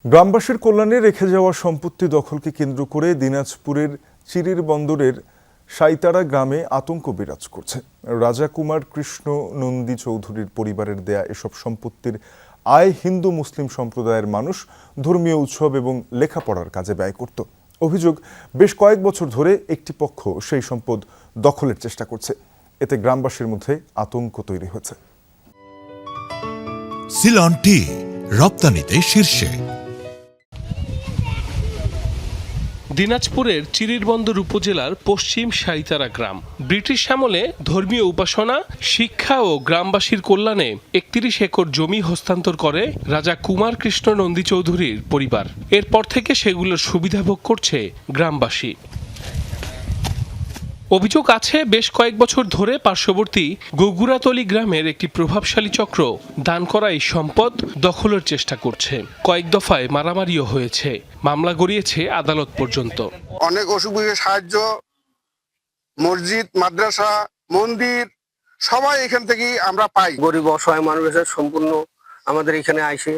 গ্রামবাসীর কল্যাণে রেখে যাওয়া সম্পত্তি দখলকে কেন্দ্র করে দিনাজপুরের চিরির বন্দরের সাইতারা গ্রামে আতঙ্ক বিরাজ করছে। রাজাকুমার কৃষ্ণ নন্দী চৌধুরীর পরিবারের দেয়া এসব সম্পত্তির আয় হিন্দু মুসলিম সম্প্রদায়ের মানুষ ধর্মীয় উৎসব এবং লেখাপড়ার কাজে ব্যয় করত। অভিযোগ, বেশ কয়েক বছর ধরে একটি পক্ষ সেই সম্পদ দখলের চেষ্টা করছে। এতে গ্রামবাসীর মধ্যে আতঙ্ক তৈরি হয়েছে। সিলন টি রপ্তানিতে শীর্ষে। দিনাজপুরের চিরিরবন্দর উপজেলার পশ্চিম সাইতারা গ্রাম। ব্রিটিশ আমলে ধর্মীয় উপাসনা, শিক্ষা ও গ্রামবাসীর কল্যাণে ৩১ একর জমি হস্তান্তর করে রাজা কুমার কৃষ্ণ নন্দী চৌধুরীর পরিবার। এরপর থেকে সেগুলোর সুবিধা ভোগ করছে গ্রামবাসী। অভিযোগ আছে, বেশ কয়েক বছর ধরে পার্শ্ববর্তী গগুরাতলী গ্রামের একটি প্রভাবশালী চক্র দান করা এই সম্পদ দখলের চেষ্টা করছে। কয়েক দফায় মারামারিও হয়েছে, মামলা গড়িয়েছে আদালত পর্যন্ত। অনেক অসুবিধার সাহায্য, মসজিদ, মাদ্রাসা, মন্দির সবাই এখান থেকেই আমরা পাই। গরিব অসহায় মানুষের সম্পূর্ণ আমাদের এখানে আইসে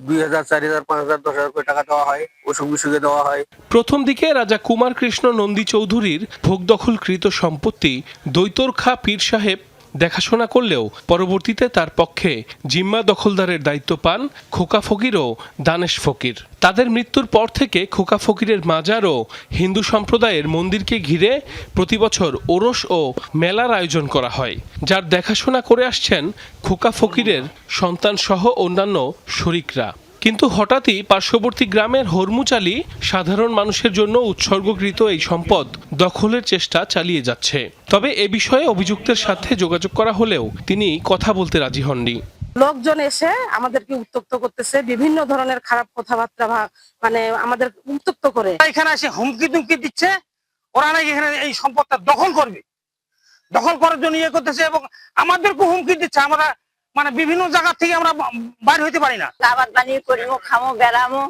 ২,০০০, ৪,০০০, ৫,০০০, ১০,০০০ করে টাকা দেওয়া হয়, অসুখ বিসুখে দেওয়া হয়। প্রথম দিকে রাজা কুমার কৃষ্ণ নন্দী চৌধুরীর ভোগ দখলকৃত সম্পত্তি দৈতরখা পীর সাহেব দেখাশোনা করলেও পরবর্তীতে তার পক্ষে জিম্মা দখলদারের দায়িত্ব পান খোকা ফকির ও দানেশ ফকির। তাদের মৃত্যুর পর থেকে খোকা ফকিরের মাজার ও হিন্দু সম্প্রদায়ের মন্দিরকে ঘিরে প্রতি বছর ওরস ও মেলার আয়োজন করা হয়, যার দেখাশোনা করে আসছেন খোকা ফকিরের সন্তান সহ অন্যান্য শরিকরা। কিন্তু হঠাৎই পার্শ্ববর্তী গ্রামের হরমুচালি সাধারণ মানুষের জন্য উৎসর্গকৃত এই সম্পদ দখলের চেষ্টা চালিয়ে যাচ্ছে। তবে এ বিষয়ে অভিযুক্তের সাথে যোগাযোগ করা হলেও তিনি কথা বলতে রাজি হননি। লোকজন এসে আমাদেরকে উত্ত্যক্ত করতেছে, বিভিন্ন ধরনের খারাপ কথাবার্তা মানে আমাদের উত্ত্যক্ত করে এখানে এসে হুমকি টুমকি দিচ্ছে, ওরা নাকি এখানে এই সম্পদটা দখল করবে, দখল করার জন্য ইয়ে করতেছে এবং আমাদেরকে হুমকি দিচ্ছে। আমরা মানে বিভিন্ন জায়গা থেকে আমরা বাইরে হইতে পারি না। আবাদ বানিয়ে করিমো, খামো, বেড়ামো,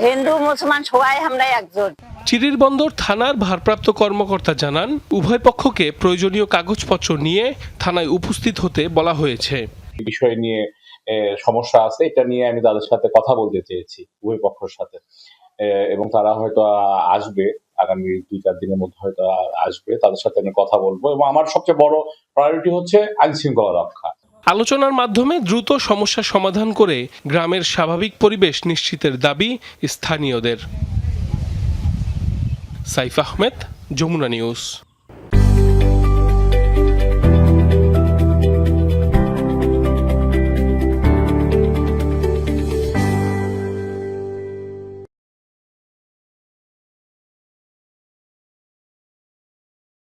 হিন্দু মুসলমান সবাই আমরা একজন। চিরিরবন্দর থানার ভারপ্রাপ্ত কর্মকর্তা জানান, উভয় পক্ষকে প্রয়োজনীয় কাগজপত্র নিয়ে থানায় উপস্থিত হতে বলা হয়েছে। বিষয় নিয়ে সমস্যা আছে, এটা নিয়ে আমি তাদের সাথে কথা বলতে চেয়েছি, উভয় পক্ষের সাথে, এবং তারা হয়তো আসবে আগামী ২-৪ দিনের মধ্যে হয়তো আসবে। তাদের সাথে আমি কথা বলবো এবং আমার সবচেয়ে বড় প্রায়োরিটি হচ্ছে আইন শৃঙ্খলা রক্ষা। আলোচনার মাধ্যমে দ্রুত সমস্যা সমাধান করে গ্রামের স্বাভাবিক পরিবেশ নিশ্চিতের দাবি স্থানীয়দের। সাইফ আহমেদ, যমুনা নিউজ।